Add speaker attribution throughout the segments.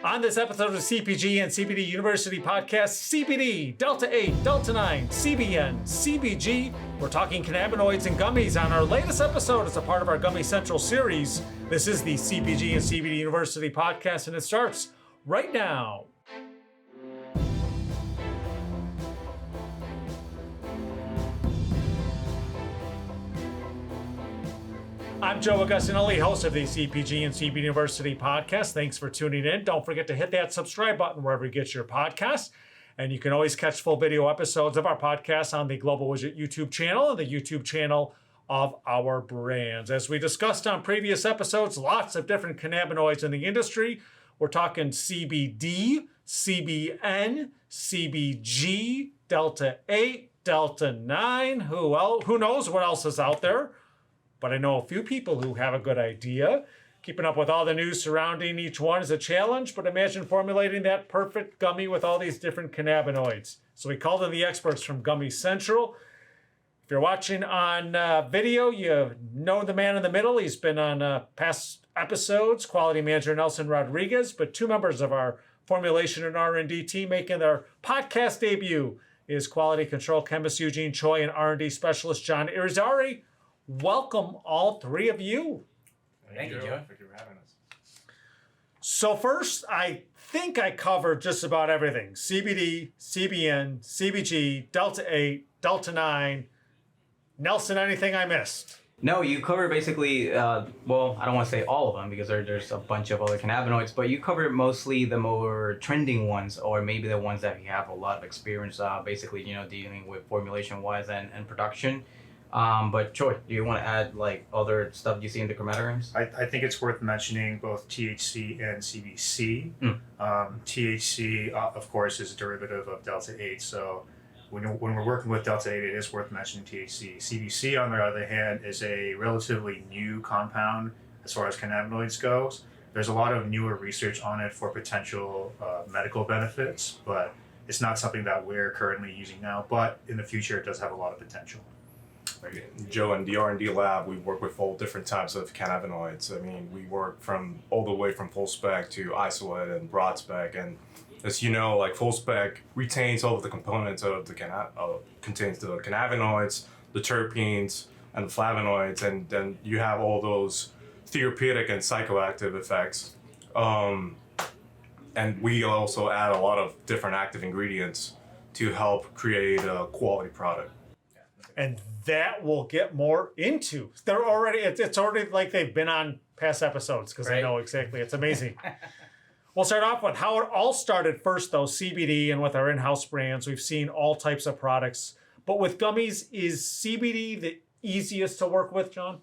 Speaker 1: On this episode of CPG and CBD University Podcast, CBD, Delta 8, Delta 9, CBN, CBG, we're talking cannabinoids and gummies on our latest episode as a part of our Gummy Central series. This is the CPG and CBD University Podcast, and it starts right now. I'm Joe Augustinelli, host of the CPG and CBD University Podcast. Thanks for tuning in. Don't forget to hit that subscribe button wherever you get your podcasts. And you can always catch full video episodes of our podcast on the Global Widget YouTube channel and the YouTube channel of our brands. As we discussed on previous episodes, lots of different cannabinoids in the industry. We're talking CBD, CBN, CBG, Delta 8, Delta 9. Who knows what else is out there? But I know a few people who have a good idea. Keeping up with all the news surrounding each one is a challenge, but imagine formulating that perfect gummy with all these different cannabinoids. So we called in the experts from Gummy Central. If you're watching on video, you know the man in the middle. He's been on past episodes, quality manager Nelson Rodriguez, but two members of our formulation and R&D team making their podcast debut is quality control chemist Eugene, Choi, and R&D specialist John Irizarry. Welcome, all three of you.
Speaker 2: Thank you, Joe. Thank you for having us.
Speaker 1: So first, I think I covered just about everything. CBD, CBN, CBG, Delta 8, Delta 9. Nelson, anything I missed?
Speaker 2: No, you covered basically, well, I don't want to say all of them because there's a bunch of other cannabinoids, but you covered mostly the more trending ones, or maybe the ones that you have a lot of experience, basically, dealing with formulation-wise and production. But Choi, do you want to add like other stuff you see in the chromatograms?
Speaker 3: I think it's worth mentioning both THC and CBC. THC, of course, is a derivative of Delta 8. So when we're working with Delta 8, it is worth mentioning THC. CBC, on the other hand, is a relatively new compound as far as cannabinoids goes. There's a lot of newer research on it for potential medical benefits, but it's not something that we're currently using now. But in the future, it does have a lot of potential.
Speaker 4: Joe, in the R&D lab, we work with all different types of cannabinoids. I mean, we work from all the way from full spec to isolate and broad spec. And as you know, like full spec retains all of the components of the contains the cannabinoids, the terpenes, and the flavonoids, and then you have all those therapeutic and psychoactive effects. And we also add a lot of different active ingredients to help create a quality product.
Speaker 1: And that we'll get more into. They're already, it's already like they've been on past episodes because I know exactly. It's amazing. We'll start off with how it all started first, though, CBD, and with our in-house brands. We've seen all types of products. But with gummies, is CBD the easiest to work with, John?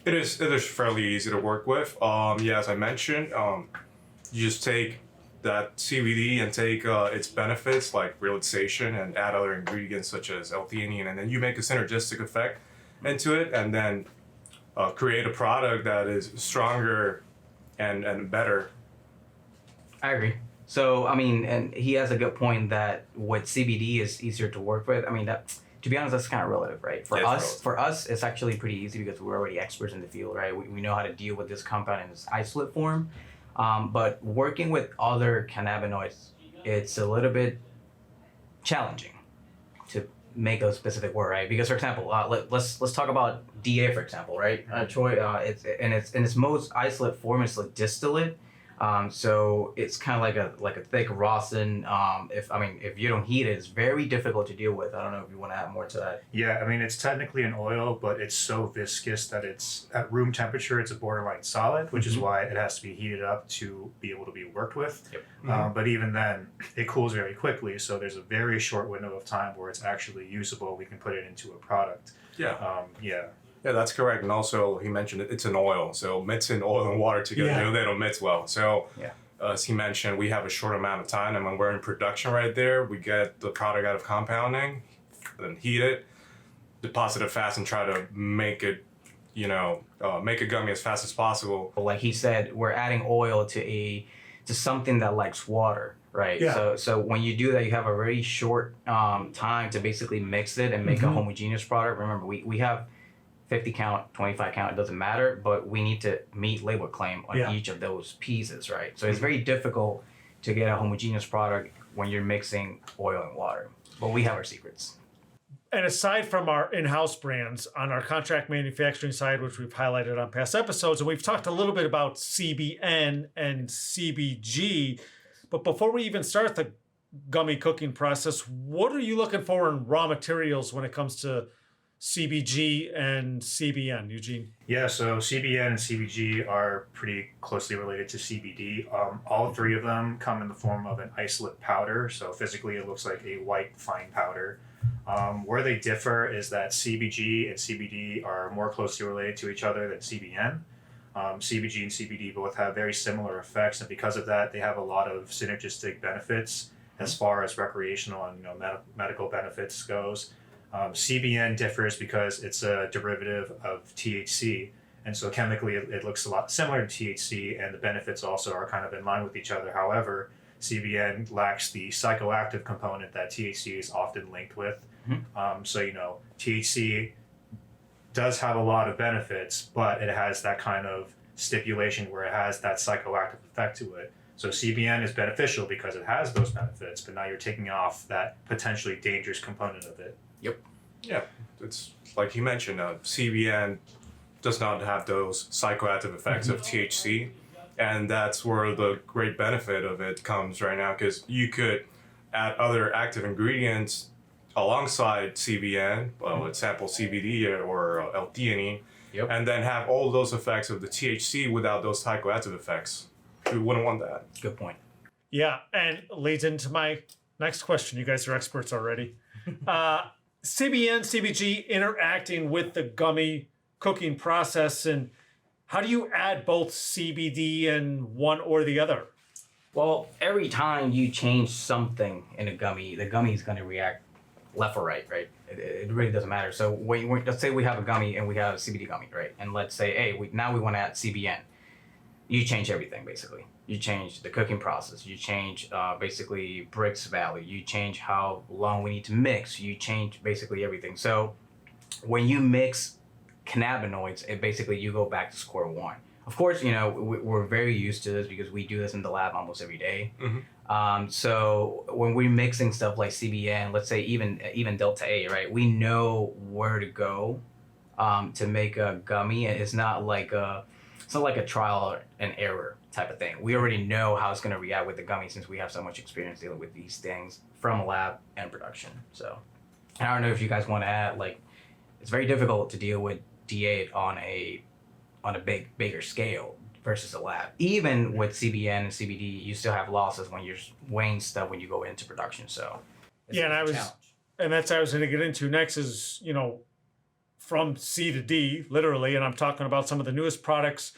Speaker 4: It is fairly easy to work with. As I mentioned, you just take that CBD and take its benefits like relaxation and add other ingredients such as L-theanine, and then you make a synergistic effect into it and then create a product that is stronger and better.
Speaker 2: I agree. So, I mean, and he has a good point that with CBD is easier to work with. I mean, that, to be honest, that's kind of relative, right? For us, it's actually pretty easy because we're already experts in the field, right? We know how to deal with this compound in its isolate form. But working with other cannabinoids, it's a little bit challenging to make a specific word, right? Because, for example, let's talk about DA, for example, right? Choi, it's in its most isolate form, it's like distillate. So it's kind of like a thick rosin. If you don't heat it, it's very difficult to deal with. I don't know if you want to add more to that.
Speaker 3: Yeah, I mean, it's technically an oil, but it's so viscous that it's at room temperature, it's a borderline solid, which is why it has to be heated up to be able to be worked with. Yep. But even then, it cools very quickly. So there's a very short window of time where it's actually usable. We can put it into a product.
Speaker 4: Yeah, that's correct. And also, he mentioned it's an oil. So mixing oil and water together, they don't mix well. So as he mentioned, we have a short amount of time. And when we're in production right there, we get the product out of compounding, then heat it, deposit it fast, and try to make it, make a gummy as fast as possible.
Speaker 2: Like he said, we're adding oil to something that likes water. Right.
Speaker 1: Yeah.
Speaker 2: So when you do that, you have a very short time to basically mix it and make a homogeneous product. Remember, we have 50 count, 25 count, it doesn't matter, but we need to meet label claim on each of those pieces, right? So it's very difficult to get a homogeneous product when you're mixing oil and water, but we have our secrets.
Speaker 1: And aside from our in-house brands, on our contract manufacturing side, which we've highlighted on past episodes, and we've talked a little bit about CBN and CBG, but before we even start the gummy cooking process, what are you looking for in raw materials when it comes to CBG and CBN, Eugene?
Speaker 3: Yeah, so CBN and CBG are pretty closely related to CBD. All three of them come in the form of an isolate powder, so physically it looks like a white fine powder. Where they differ is that CBG and CBD are more closely related to each other than CBN. CBG and CBD both have very similar effects, and because of that, they have a lot of synergistic benefits as far as recreational and medical benefits goes. CBN differs because it's a derivative of THC, and so chemically it looks a lot similar to THC, and the benefits also are kind of in line with each other. However, CBN lacks the psychoactive component that THC is often linked with. So THC does have a lot of benefits, but it has that kind of stipulation where it has that psychoactive effect to it. So CBN is beneficial because it has those benefits, but now you're taking off that potentially dangerous component of it.
Speaker 2: Yep.
Speaker 4: Yeah, it's like you mentioned, CBN does not have those psychoactive effects of THC, and that's where the great benefit of it comes right now, because you could add other active ingredients alongside CBN, well, example CBD or L-theanine, and then have all those effects of the THC without those psychoactive effects. We wouldn't want that.
Speaker 2: Good point.
Speaker 1: Yeah, and leads into my next question. You guys are experts already. CBN, CBG interacting with the gummy cooking process, and how do you add both CBD and one or the other?
Speaker 2: Well, every time you change something in a gummy, the gummy is going to react left or right? It really doesn't matter. So let's say we have a gummy and we have a CBD gummy, right? And let's say, hey, now we want to add CBN. You change everything, basically. You change the cooking process. You change basically Brix value. You change how long we need to mix. You change basically everything. So when you mix cannabinoids, it basically you go back to square one. Of course, we're very used to this because we do this in the lab almost every day. So when we're mixing stuff like CBN, let's say even Delta 8, right? We know where to go to make a gummy. It's not like a trial and error type of thing. We already know how it's going to react with the gummy since we have so much experience dealing with these things from lab and production. So I don't know if you guys want to add, it's very difficult to deal with D8 on a bigger scale versus a lab. Even with CBN and CBD, you still have losses when you're weighing stuff when you go into production. So
Speaker 1: that's what I was going to get into next is, from C to D, literally, and I'm talking about some of the newest products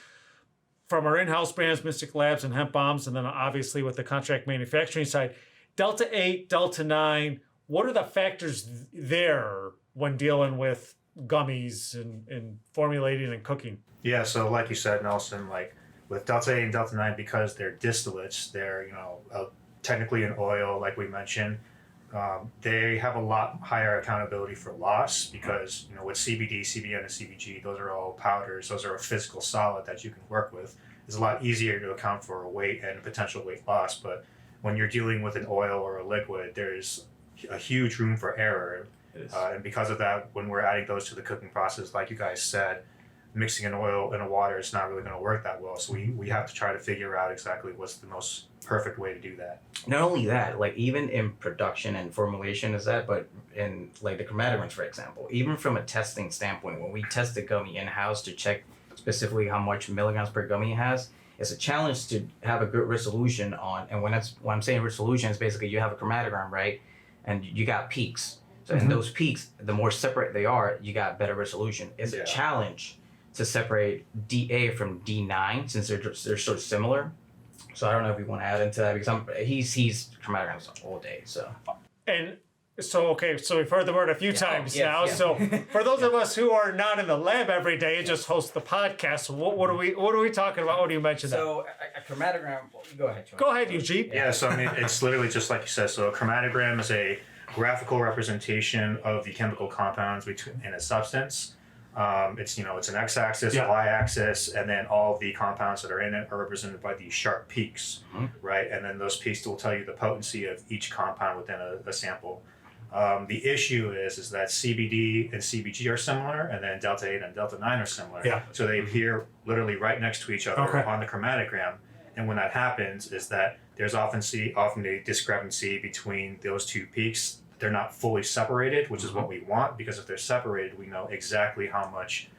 Speaker 1: from our in-house brands, Mystic Labs and Hemp Bombs, and then obviously with the contract manufacturing side. Delta 8, Delta 9, what are the factors there when dealing with gummies and formulating and cooking?
Speaker 3: Yeah, so like you said, Nelson, with Delta 8 and Delta 9, because they're distillates, they're, technically an oil, like we mentioned, they have a lot higher accountability for loss because, with CBD, CBN, and CBG, those are all powders. Those are a physical solid that you can work with. It's a lot easier to account for weight and potential weight loss. But when you're dealing with an oil or a liquid, there's a huge room for error. And because of that, when we're adding those to the cooking process, like you guys said, mixing an oil and a water is not really going to work that well. So we have to try to figure out exactly what's the most perfect way to do that.
Speaker 2: Not only that, even in production and formulation but in the cannabinoids, for example, even from a testing standpoint, when we test the gummy in-house to check specifically how much milligrams per gummy it has, it's a challenge to have a good resolution on. And when I'm saying resolution, it's basically you have a chromatogram, right? And you got peaks. So in those peaks, the more separate they are, you got better resolution. It's a challenge to separate DA from D9 since they're sort of similar. So I don't know if we want to add into that because he's chromatograms all day. So
Speaker 1: we've heard the word a few times now. Yeah. So for those of us who are not in the lab every day and just host the podcast, what are we talking about? What do you mention?
Speaker 2: So a chromatogram. Go ahead, Choi.
Speaker 1: Go ahead, Eugene.
Speaker 3: Yeah. So it's literally just like you said. So a chromatogram is a graphical representation of the chemical compounds in a substance. It's an x-axis,
Speaker 1: Yeah.
Speaker 3: y-axis, and then all the compounds that are in it are represented by these sharp peaks, right? And then those peaks will tell you the potency of each compound within a sample. The issue is that CBD and CBG are similar, and then delta 8 and delta 9 are similar.
Speaker 1: Yeah.
Speaker 3: So they appear literally right next to each other on the chromatogram. And when that happens, is that there's often a discrepancy between those two peaks. They're not fully separated, which is what we want, because if they're separated, we know exactly how much,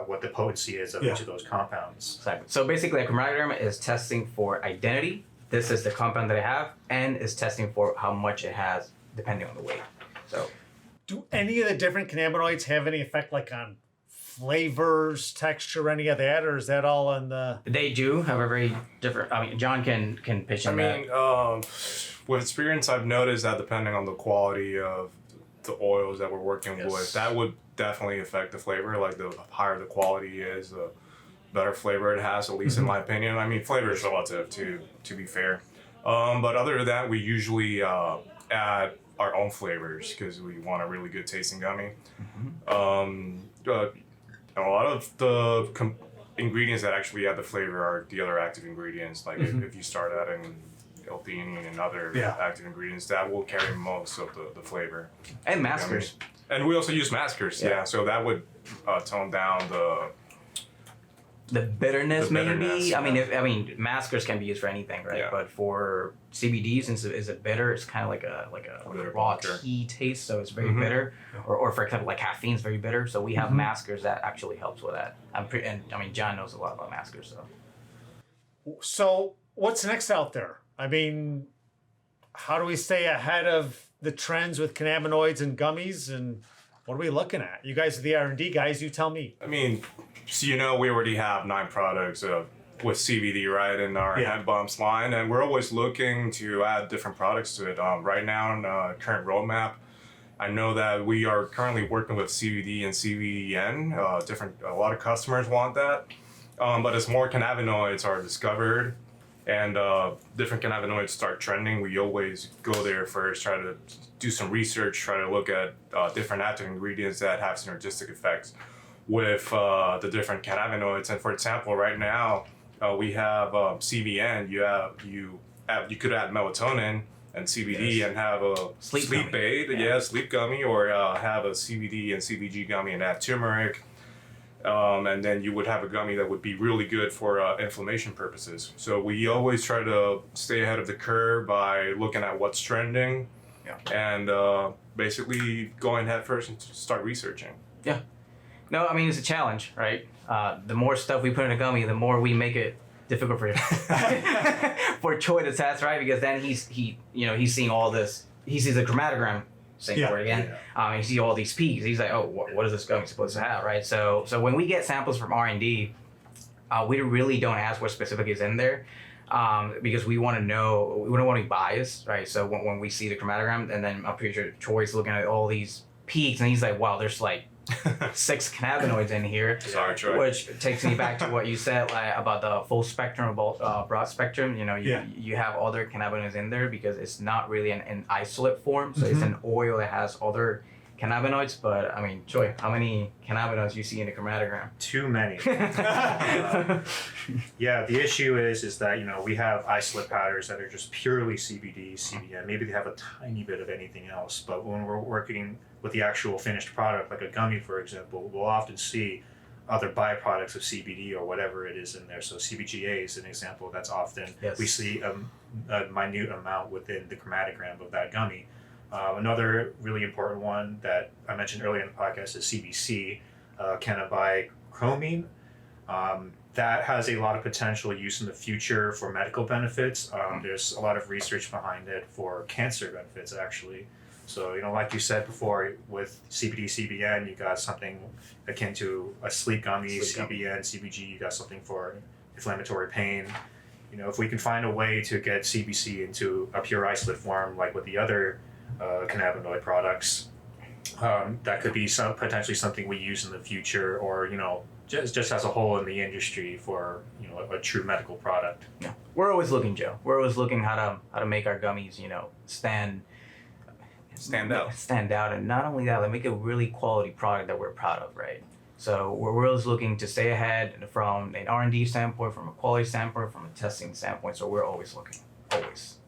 Speaker 3: what the potency is of each of those compounds.
Speaker 2: Exactly. So basically, a chromatogram is testing for identity. This is the compound that I have, and is testing for how much it has, depending on the weight. So,
Speaker 1: do any of the different cannabinoids have any effect, like on flavors, texture, any of that, or is that all on the?
Speaker 2: they do have a very different. I mean, John can pitch
Speaker 4: I
Speaker 2: on
Speaker 4: mean, with experience, I've noticed that depending on the quality of the oils that we're working with, that would definitely affect the flavor. Like the higher the quality is, the better flavor it has, at least in my opinion. I mean, flavor is relative to be fair. But other than that, we usually add our own flavors because we want a really good tasting gummy. A lot of the ingredients that actually add the flavor are the other active ingredients. Like if you start adding L-theanine and other active ingredients, that will carry most of the flavor.
Speaker 2: and maskers.
Speaker 4: And we also use maskers, so that would tone down
Speaker 2: The bitterness,
Speaker 4: The bitterness,
Speaker 2: maybe. I mean, maskers can be used for anything, right?
Speaker 4: Yeah.
Speaker 2: But for CBD, since it is a bitter, it's kind of like a
Speaker 4: bitter
Speaker 2: raw
Speaker 4: blocker.
Speaker 2: tea taste, so it's very bitter. Or for example, like caffeine is very bitter, so we have maskers that actually helps with that. John knows a lot about maskers, so.
Speaker 1: So what's next out there? I mean, how do we stay ahead of the trends with cannabinoids and gummies, and what are we looking at? You guys are the R&D guys. You tell me.
Speaker 4: I mean, so we already have 9 products with CBD, right, in our Hemp Bumps line, and we're always looking to add different products to it. Right now, in current roadmap, I know that we are currently working with CBD and CBN. A lot of customers want that, but as more cannabinoids are discovered and different cannabinoids start trending, we always go there first, try to do some research, try to look at different active ingredients that have synergistic effects with the different cannabinoids. And for example, right now we have CBN. You could add melatonin and CBD and have a sleep aid, sleep gummy, or have a CBD and CBG gummy and add turmeric. And then you would have a gummy that would be really good for inflammation purposes. So we always try to stay ahead of the curve by looking at what's trending and basically going head first and start researching.
Speaker 2: Yeah. No, I mean, it's a challenge, right? The more stuff we put in a gummy, the more we make it difficult for for Choi to test, right? Because then he's seeing all this. He sees a chromatogram, same word again. He sees all these peaks. He's like, oh, what is this gummy supposed to have, right? So when we get samples from R&D, we really don't ask what specific is in there. Because we want to know, we don't want to be biased, right? So when we see the chromatogram, and then I'm pretty sure Choi's looking at all these peaks, and he's like, wow, there's like 6 cannabinoids in here.
Speaker 4: Sorry, Choi.
Speaker 2: Which takes me back to what you said about the full spectrum, broad spectrum. You have other cannabinoids in there because it's not really an isolate form. So it's an oil that has other cannabinoids. But I mean, Choi, how many cannabinoids you see in the chromatogram?
Speaker 3: Too many. The issue is that we have isolate powders that are just purely CBD, CBN. Maybe they have a tiny bit of anything else, but when we're working with the actual finished product, like a gummy, for example, we'll often see other byproducts of CBD or whatever it is in there. So CBGA is an example that's often we see a minute amount within the chromatogram of that gummy. Another really important one that I mentioned earlier in the podcast is CBC, cannabichromine. That has a lot of potential use in the future for medical benefits. There's a lot of research behind it for cancer benefits, actually. So, like you said before, with CBD, CBN, you got something akin to a sleep gummy, CBN, CBG, you got something for inflammatory pain. If we can find a way to get CBC into a pure isolate form, like with the other cannabinoid products, that could be potentially something we use in the future, or just as a whole in the industry for a true medical product.
Speaker 2: Yeah, we're always looking, Joe. We're always looking how to make our gummies stand out, and not only that, like make a really quality product that we're proud of, right? So we're always looking to stay ahead from an R&D standpoint, from a quality standpoint, from a testing standpoint. So we're always looking, always.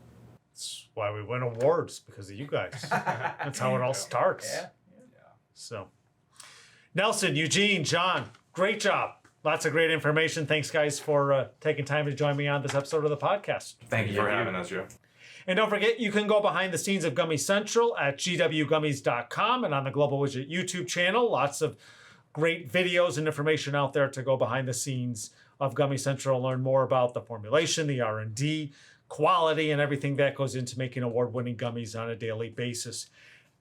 Speaker 1: That's why we win awards, because of you guys. That's how it all starts.
Speaker 2: Yeah.
Speaker 1: So, Nelson, Eugene, John, great job. Lots of great information. Thanks, guys, for taking time to join me on this episode of the podcast.
Speaker 2: Thank you
Speaker 4: for having us, Joe.
Speaker 1: And don't forget, you can go behind the scenes of Gummy Central at gwgummies.com and on the Global Widget YouTube channel. Lots of great videos and information out there to go behind the scenes of Gummy Central, learn more about the formulation, the R&D, quality, and everything that goes into making award-winning gummies on a daily basis.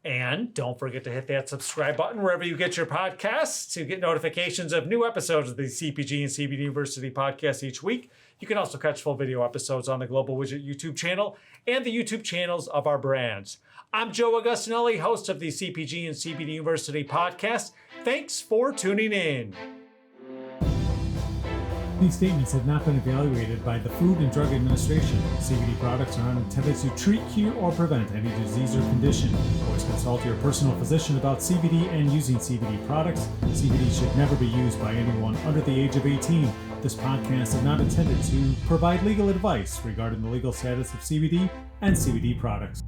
Speaker 1: And don't forget to hit that subscribe button wherever you get your podcasts to get notifications of new episodes of the CPG and CBD University podcast each week. You can also catch full video episodes on the Global Widget YouTube channel and the YouTube channels of our brands. I'm Joe Augustinelli, host of the CPG and CBD University podcast. Thanks for tuning in. These statements have not been evaluated by the Food and Drug Administration. CBD products are not intended to treat, cure, or prevent any disease or condition. Always consult your personal physician about CBD and using CBD products. CBD should never be used by anyone under the age of 18. This podcast is not intended to provide legal advice regarding the legal status of CBD and CBD products.